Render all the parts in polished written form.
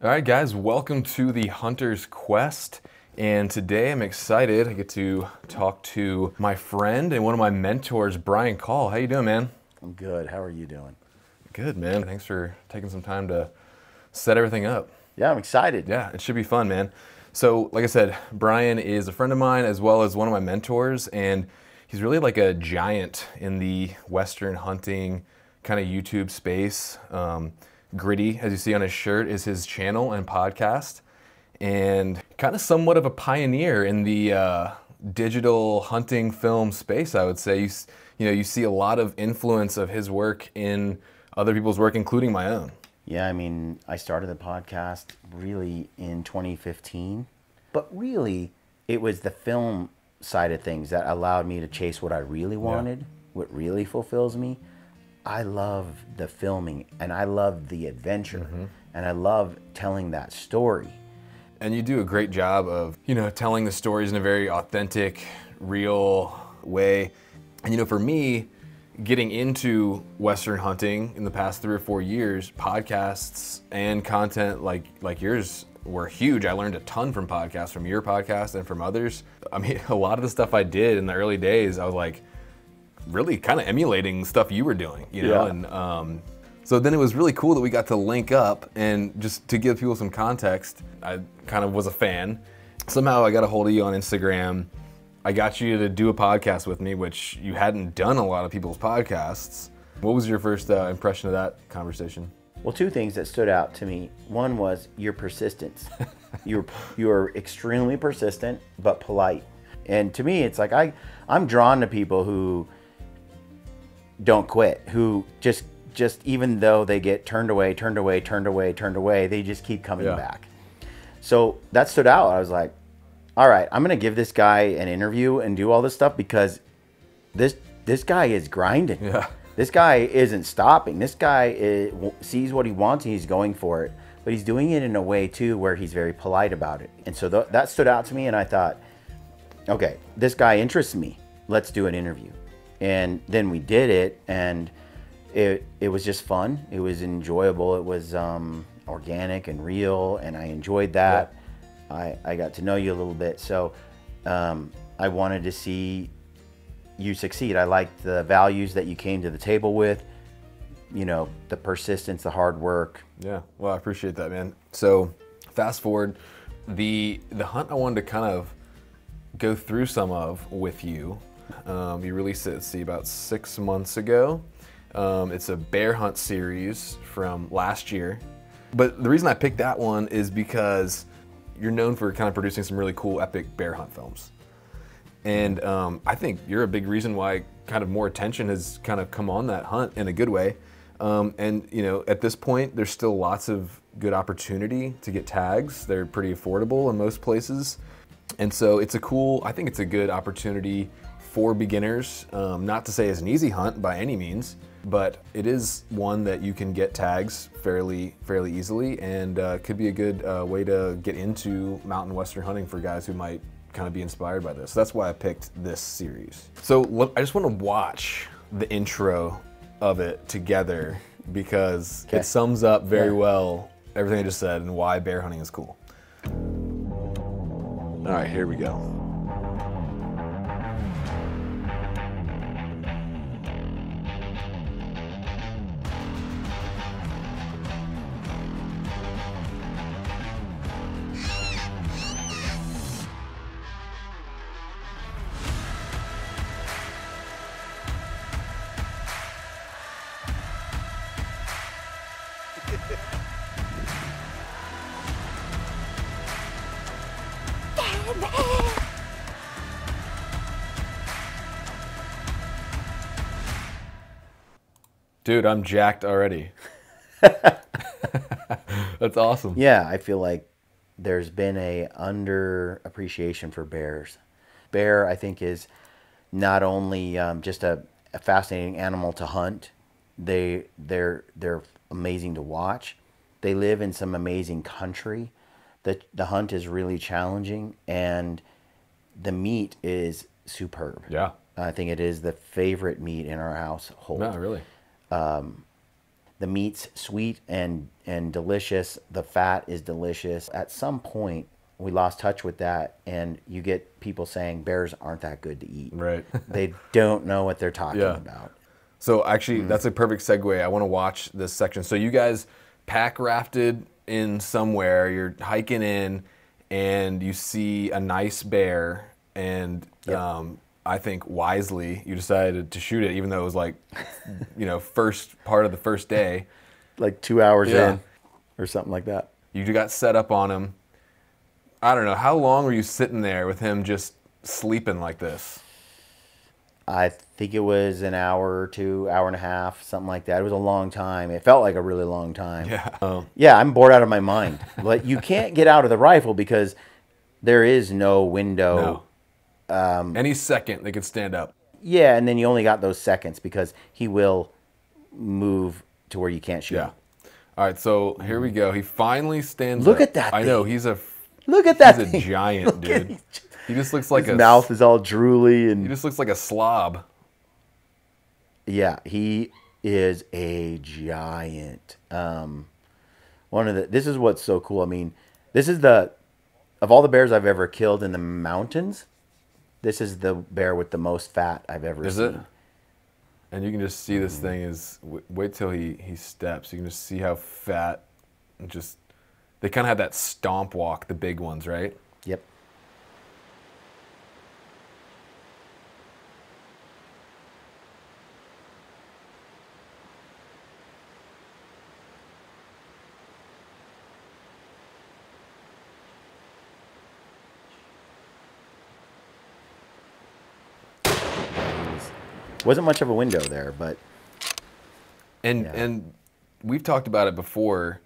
All right, guys, welcome to the Hunter's Quest. And today I'm excited. I get to talk to my friend and one of my mentors, Brian Call. How you doing, man? I'm good. How are you doing? Good, man. Thanks for taking some time to set everything up. Yeah, I'm excited. Yeah, it should be fun, man. So, like I said, Brian is a friend of mine as well as one of my mentors, and he's really like a giant in the Western hunting kind of YouTube space. Gritty, as you see on his shirt, is his channel and podcast, and kind of somewhat of a pioneer in the digital hunting film space, I would say. You see a lot of influence of his work in other people's work, including my own. Yeah, I mean, I started the podcast really in 2015, but really it was the film side of things that allowed me to chase what I really wanted, what really fulfills me. I love the filming and I love the adventure and I love telling that story. And you do a great job of, telling the stories in a very authentic, real way. And for me, getting into Western hunting in the past 3 or 4 years, podcasts and content like yours were huge. I learned a ton from podcasts, from your podcast and from others. I mean, a lot of the stuff I did in the early days, I was like, really kind of emulating stuff you were doing, and so then it was really cool that we got to link up. And just to give people some context, I kind of was a fan. Somehow I got a hold of you on Instagram. I got you to do a podcast with me, which you hadn't done a lot of people's podcasts. What was your first impression of that conversation? Well, two things that stood out to me. One was your persistence. You're extremely persistent but polite. And to me, it's like I'm drawn to people who don't quit, who just even though they get turned away, they just keep coming back. So that stood out. I was like, all right, I'm gonna give this guy an interview and do all this stuff because this guy is grinding. Yeah. This guy isn't stopping. This guy sees what he wants and he's going for it. But he's doing it in a way too where he's very polite about it. And so that stood out to me, and I thought, okay, this guy interests me. Let's do an interview. And then we did it, and it was just fun. It was enjoyable. It was organic and real, and I enjoyed that. Yeah. I got to know you a little bit, so I wanted to see you succeed. I liked the values that you came to the table with, the persistence, the hard work. Yeah, well, I appreciate that, man. So fast forward, the hunt I wanted to kind of go through some of with you. You released it, let's see, about 6 months ago. It's a bear hunt series from last year. But the reason I picked that one is because you're known for kind of producing some really cool, epic bear hunt films. And I think you're a big reason why kind of more attention has kind of come on that hunt in a good way. And at this point, there's still lots of good opportunity to get tags. They're pretty affordable in most places. And so I think it's a good opportunity for beginners. Not to say it's an easy hunt by any means, but it is one that you can get tags fairly easily, and could be a good way to get into mountain Western hunting for guys who might kind of be inspired by this. So that's why I picked this series. So I just want to watch the intro of it together because it sums up very well everything I just said and why bear hunting is cool. All right, here we go. Dude, I'm jacked already. That's awesome. Yeah, I feel like there's been a under appreciation for bears. Bear, I think, is not only just a fascinating animal to hunt. They're amazing to watch. They live in some amazing country. The hunt is really challenging, and the meat is superb. Yeah. I think it is the favorite meat in our household. No, really. The meat's sweet and delicious. The fat is delicious. At some point, we lost touch with that, and you get people saying bears aren't that good to eat. Right. They don't know what they're talking about. So actually, that's a perfect segue. I want to watch this section. So you guys pack rafted in somewhere. You're hiking in, and you see a nice bear, and I think wisely you decided to shoot it, even though it was like, first part of the first day. Like 2 hours in, or something like that. You got set up on him. I don't know. How long were you sitting there with him just sleeping like this? I think it was an hour or two, hour and a half, something like that. It was a long time. It felt like a really long time. Yeah. Yeah, I'm bored out of my mind. But you can't get out of the rifle because there is no window. No. Any second they could stand up. Yeah, and then you only got those seconds because he will move to where you can't shoot. Yeah. All right, so here we go. He finally stands Look up. at that I know, thing. he's a Look at that He's thing. a giant, dude. He just looks like His mouth is all drooly and He just looks like a slob. yeah, he is a giant. This is what's so cool. I mean, this is of all the bears I've ever killed in the mountains, this is the bear with the most fat I've ever seen. Is it? And you can just see this thing is, wait till he steps. You can just see how fat, and just, they kind of have that stomp walk, the big ones, right? Yep. Wasn't much of a window there, but And we've talked about it before.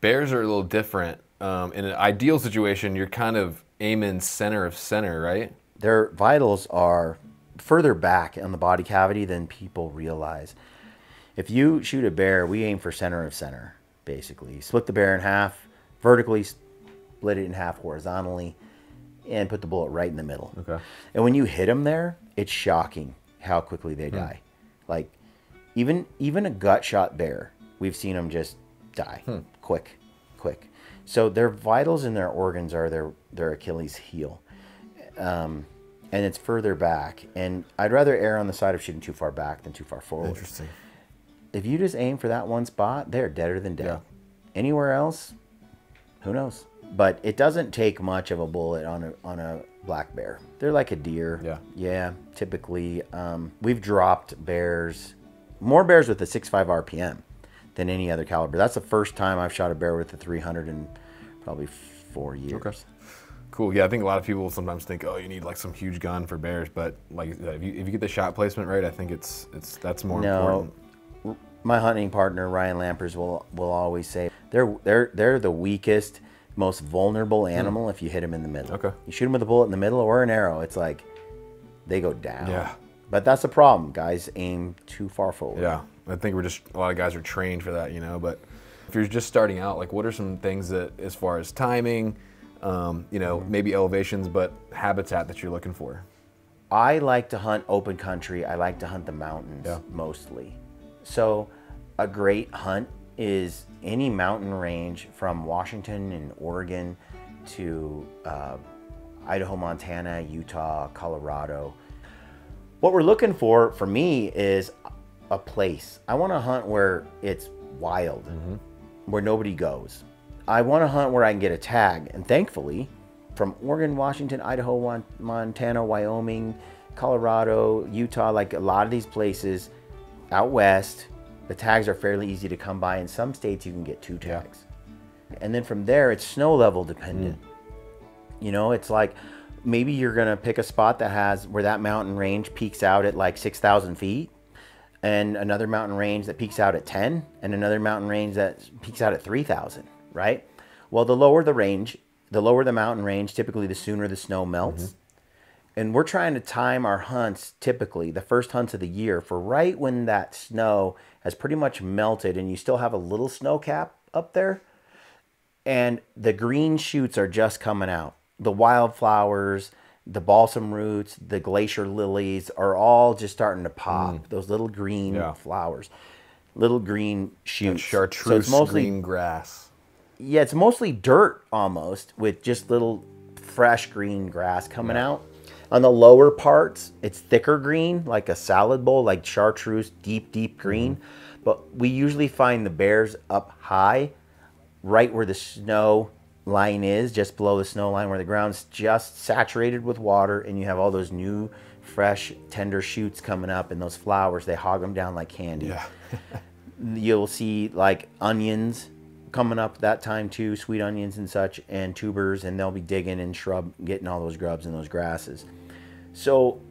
Bears are a little different. In an ideal situation, you're kind of aiming center of center, right? their vitals are further back on the body cavity than people realize. If you shoot a bear, we aim for center of center, basically. Split the bear in half, vertically split it in half horizontally, and put the bullet right in the middle. Okay. And when you hit them there, it's shocking how quickly they die. Like, even a gut shot bear, we've seen them just die quick. So their vitals and their organs are their Achilles heel. And it's further back. And I'd rather err on the side of shooting too far back than too far forward. Interesting. If you just aim for that one spot, they're deader than dead. Yeah. Anywhere else, who knows? But it doesn't take much of a bullet on a black bear. They're like a deer. Yeah. Yeah, typically. We've dropped more bears with a 6.5 RPM than any other caliber. That's the first time I've shot a bear with a 300 in probably 4 years. Okay. Cool. Yeah, I think a lot of people sometimes think, oh, you need like some huge gun for bears, but like if you get the shot placement right, I think that's more important. My hunting partner Ryan Lampers will always say they're the weakest, most vulnerable animal if you hit them in the middle. Okay. You shoot them with a bullet in the middle or an arrow, it's like they go down. Yeah. But that's the problem. Guys aim too far forward. Yeah, I think a lot of guys are trained for that, but if you're just starting out, like what are some things that, as far as timing, maybe elevations, but habitat that you're looking for? I like to hunt open country. I like to hunt the mountains mostly. So a great hunt is any mountain range from Washington and Oregon to Idaho, Montana, Utah, Colorado. What we're looking for me, is a place. I want to hunt where it's wild, where nobody goes. I want to hunt where I can get a tag. And thankfully, from Oregon, Washington, Idaho, Montana, Wyoming, Colorado, Utah, like a lot of these places out west, the tags are fairly easy to come by. In some states, you can get 2 tags. And then from there, it's snow level dependent. It's like maybe you're going to pick a spot that has where that mountain range peaks out at like 6,000 feet, and another mountain range that peaks out at 10, and another mountain range that peaks out at 3,000, right? Well, the lower the mountain range, typically the sooner the snow melts. And we're trying to time our hunts, typically the first hunts of the year, for right when that snow has pretty much melted and you still have a little snow cap up there, and the green shoots are just coming out. The wildflowers, the balsam roots, the glacier lilies are all just starting to pop, those little green flowers. little green That shoots. chartreuse So it's mostly green grass. yeah, it's mostly dirt almost with just little fresh green grass coming out. On the lower parts, it's thicker green, like a salad bowl, like chartreuse, deep green. But we usually find the bears up high, right where the snow line is, just below the snow line, where the ground's just saturated with water, and you have all those new, fresh, tender shoots coming up, and those flowers, they hog them down like candy. Yeah. You'll see like onions coming up that time too, sweet onions and such, and tubers, and they'll be digging and getting all those grubs and those grasses. So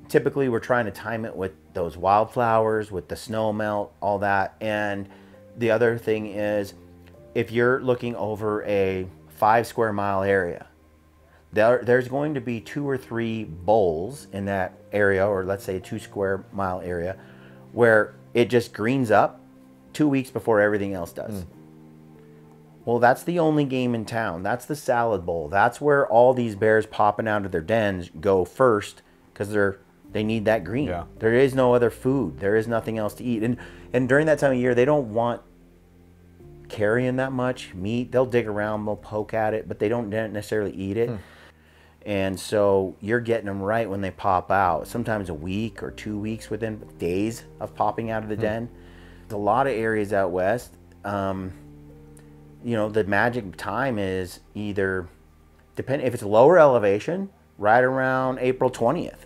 typically we're trying to time it with those wildflowers, with the snow melt, all that. And the other thing is, if you're looking over a 5 square mile area, there's going to be 2 or 3 bowls in that area, or let's say a 2 square mile area, where it just greens up 2 weeks before everything else does. Well, that's the only game in town. That's the salad bowl. That's where all these bears popping out of their dens go first, because they need that green. Yeah. There is no other food. There is nothing else to eat. And during that time of year, they don't want carrying that much meat. They'll dig around, they'll poke at it, but they don't necessarily eat it. And so you're getting them right when they pop out, sometimes a week or 2 weeks within days of popping out of the den. There's a lot of areas out west, you know, the magic time is either, if it's lower elevation, right around April 20th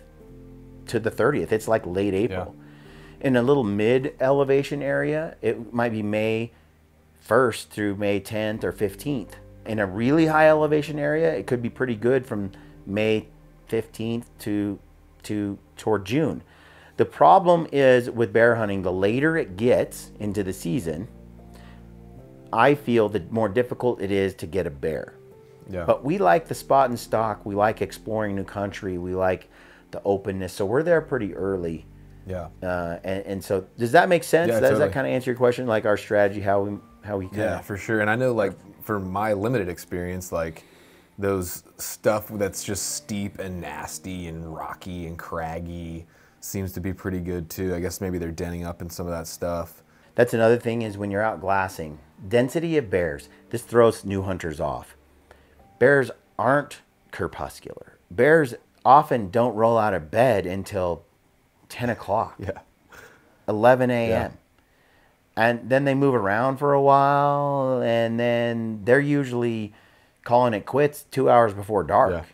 to the 30th. It's like late April. Yeah. In a little mid elevation area, it might be May 1st through May 10th or 15th. In a really high elevation area, it could be pretty good from May 15th to toward June. The problem is with bear hunting, the later it gets into the season, I feel the more difficult it is to get a bear. Yeah. But we like the spot and stalk. We like exploring new country. We like the openness. So we're there pretty early. Yeah. And so does that make sense? Yeah, Does totally. that kind of answer your question? Like our strategy, how we kind Yeah, of... for sure. And I know, like, for my limited experience, like, those stuff that's just steep and nasty and rocky and craggy seems to be pretty good too. I guess maybe they're denning up in some of that stuff. That's another thing is when you're out glassing, density of bears. This throws new hunters off. Bears aren't crepuscular. Bears often don't roll out of bed until 10 o'clock, 11 a.m. Yeah. And then they move around for a while, and then they're usually calling it quits 2 hours before dark. Yeah.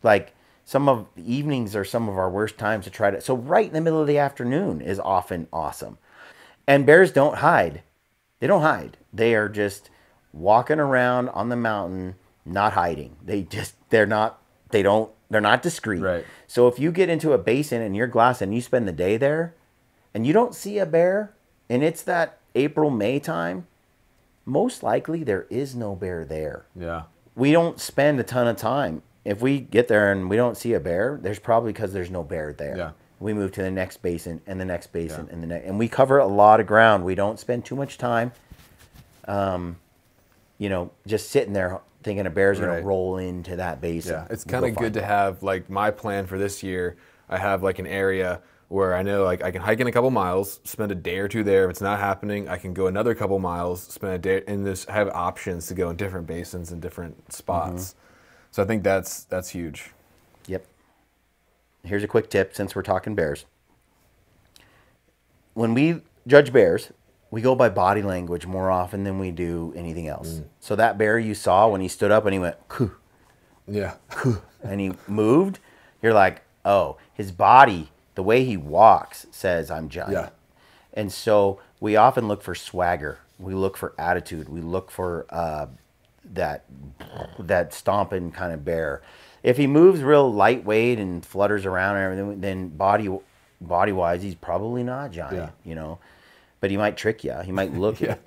Like, some of the evenings are some of our worst times to try to... So right in the middle of the afternoon is often awesome. And bears don't hide. They don't hide. They are just walking around on the mountain, not hiding. They're not discreet. Right. So if you get into a basin and you're glassing, you spend the day there, and you don't see a bear, and it's that April, May time, most likely there is no bear there. Yeah. We don't spend a ton of time. If we get there and we don't see a bear, there's probably because there's no bear there. Yeah. We move to the next basin and the next basin and the next, and we cover a lot of ground. We don't spend too much time, you know, just sitting there thinking a bear's going to roll into that basin. Yeah, it's kind of good to have, like, my plan for this year. I have, like, an area where I know, like, I can hike in a couple miles, spend a day or two there. If it's not happening, I can go another couple miles, spend a day, and just have options to go in different basins and different spots. So I think that's huge. Yep. Here's a quick tip since we're talking bears. When we judge bears, we go by body language more often than we do anything else. So that bear you saw when he stood up and he went, "Coo." Yeah. And he moved, you're like, oh, his body, the way he walks says I'm giant. Yeah. And so we often look for swagger. We look for attitude. We look for that stomping kind of bear. If he moves real lightweight and flutters around and everything, then body-wise, he's probably not giant, you know. But he might trick you. He might look it.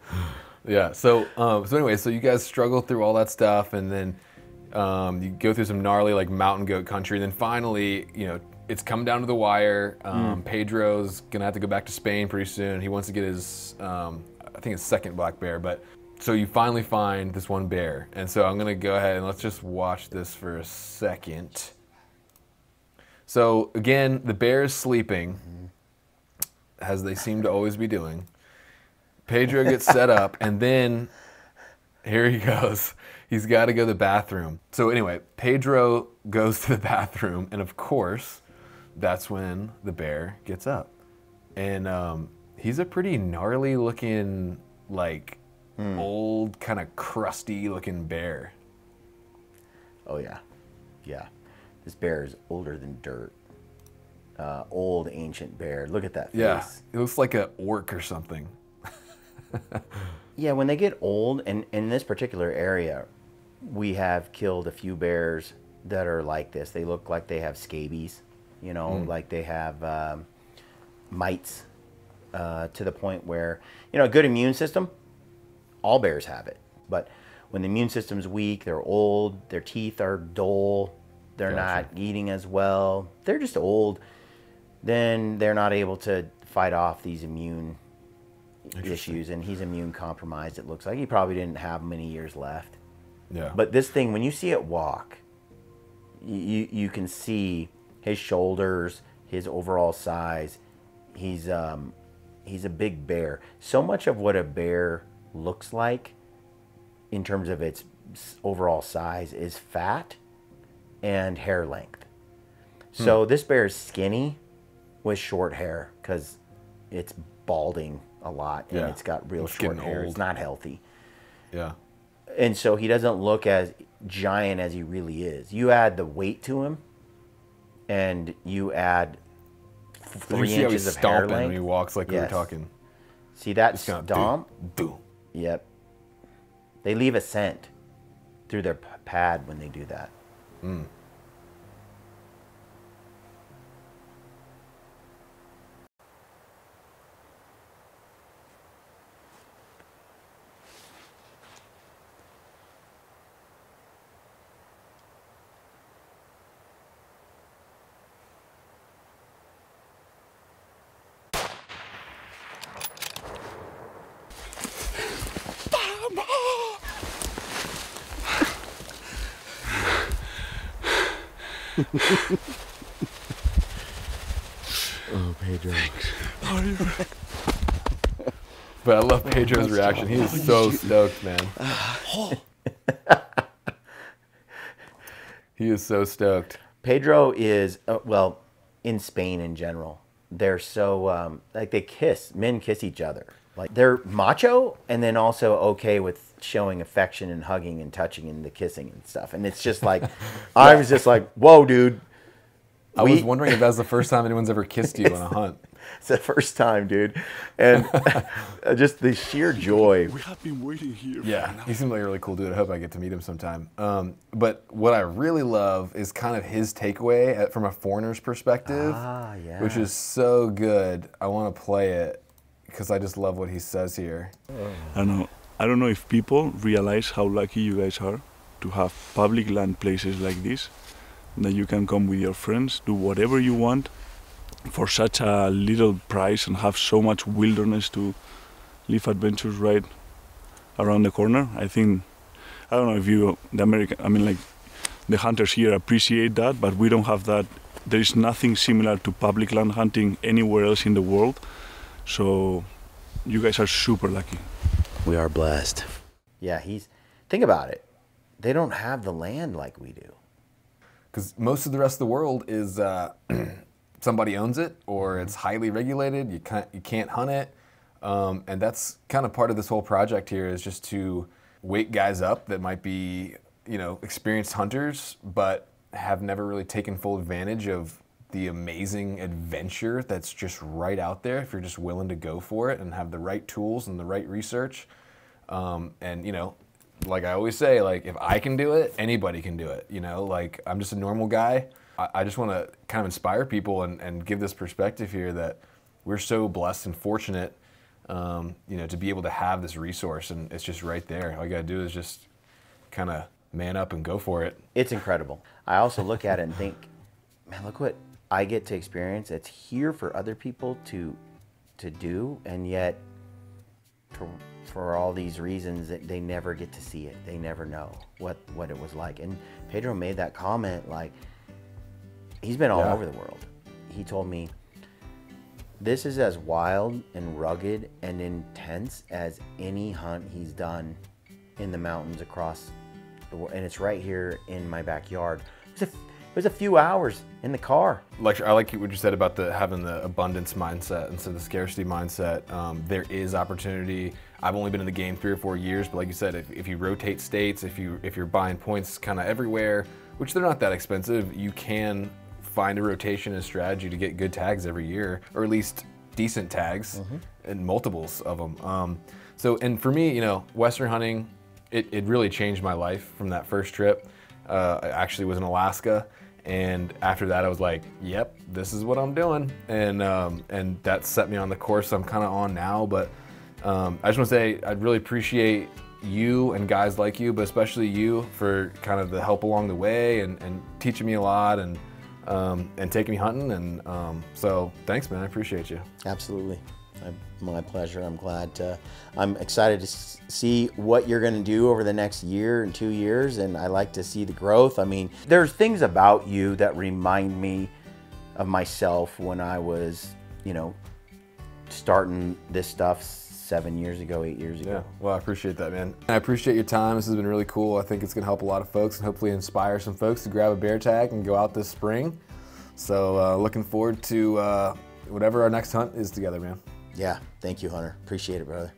Yeah. So anyway, so you guys struggle through all that stuff, and then you go through some gnarly, like, mountain goat country, and then finally, you know, it's come down to the wire. Pedro's gonna have to go back to Spain pretty soon. He wants to get his, I think his second black bear, but so you finally find this one bear. And so I'm gonna go ahead and let's just watch this for a second. So again, the bear is sleeping, as they seem to always be doing. Pedro gets set up, and then here he goes. He's got to go to the bathroom. So anyway, Pedro goes to the bathroom, and of course, that's when the bear gets up. And he's a pretty gnarly looking, like old, kind of crusty looking bear. Oh yeah, yeah. This bear is older than dirt. Old ancient bear. Look at that face. Yeah, it looks like an orc or something. Yeah, when they get old, and in this particular area, we have killed a few bears that are like this. They look like they have scabies, you know, like they have mites to the point where, you know, a good immune system, all bears have it. But when the immune system's weak, they're old, their teeth are dull, they're not eating as well, they're just old, then they're not able to fight off these immune issues, and he's immune compromised. It looks like he probably didn't have many years left. Yeah. But this thing, when you see it walk, you can see his shoulders, his overall size. He's a big bear. So much of what a bear looks like in terms of its overall size is fat and hair length. So this bear is skinny with short hair because it's balding a lot, and it's got real short hair. It's not healthy. Yeah. And so he doesn't look as giant as he really is. You add the weight to him, and you add 3 inches of hair length. When he walks, like we were talking. See that stomp? Yep. They leave a scent through their pad when they do that. Oh, Pedro. But I love Pedro's reaction. He is so stoked, man. He is so stoked. Pedro is, well, in Spain in general, they're so, like they kiss. Men kiss each other. Like they're macho and then also okay with showing affection and hugging and touching and the kissing and stuff. And it's just like, I was just like, whoa, dude. I was wondering if that's the first time anyone's ever kissed you on a hunt. It's the first time, dude. And just the sheer joy. We have been waiting here. Yeah, he seemed like a really cool dude. I hope I get to meet him sometime. But what I really love is kind of his takeaway from a foreigner's perspective, which is so good. I want to play it because I just love what he says here. I don't know if people realize how lucky you guys are to have public land places like this, that you can come with your friends, do whatever you want for such a little price and have so much wilderness to live adventures right around the corner. I think, I don't know if you, the hunters here appreciate that, but we don't have that. There is nothing similar to public land hunting anywhere else in the world. So you guys are super lucky. We are blessed. Yeah, think about it. They don't have the land like we do. Because most of the rest of the world is somebody owns it, or it's highly regulated. You can't hunt it, and that's kind of part of this whole project here, is just to wake guys up that might be, experienced hunters, but have never really taken full advantage of the amazing adventure that's just right out there if you're just willing to go for it and have the right tools and the right research. And like I always say, like if I can do it, anybody can do it. Like I'm just a normal guy. I just want to kind of inspire people and give this perspective here that we're so blessed and fortunate, to be able to have this resource, and it's just right there. All you gotta do is just kind of man up and go for it. It's incredible. I also look at it and think, man, look what I get to experience. It's here for other people to do, and yet for all these reasons that they never get to see it. They never know what it was like. And Pedro made that comment, like, he's been all over the world. He told me This is as wild and rugged and intense as any hunt he's done in the mountains across the world. And it's right here in my backyard. It was a few hours in the car. Like, I like what you said about having the abundance mindset instead of the scarcity mindset. There is opportunity. I've only been in the game 3 or 4 years, but like you said, if you rotate states, if you're buying points kind of everywhere, which they're not that expensive, you can find a rotation and strategy to get good tags every year, or at least decent tags and multiples of them. And for me, you know, Western hunting, it really changed my life from that first trip. I actually was in Alaska, and after that I was like, yep, this is what I'm doing. And that set me on the course I'm kind of on now. But I just want to say I really appreciate you and guys like you, but especially you, for kind of the help along the way and teaching me a lot and taking me hunting. And so thanks, man. I appreciate you. Absolutely. My pleasure. I'm excited to see what you're going to do over the next year and 2 years, and I like to see the growth. I mean, there's things about you that remind me of myself when I was, you know, starting this stuff 7 years ago, 8 years ago. Yeah, well, I appreciate that, man. I appreciate your time. This has been really cool. I think it's going to help a lot of folks and hopefully inspire some folks to grab a bear tag and go out this spring. So looking forward to whatever our next hunt is together, man. Yeah, thank you, Hunter. Appreciate it, brother.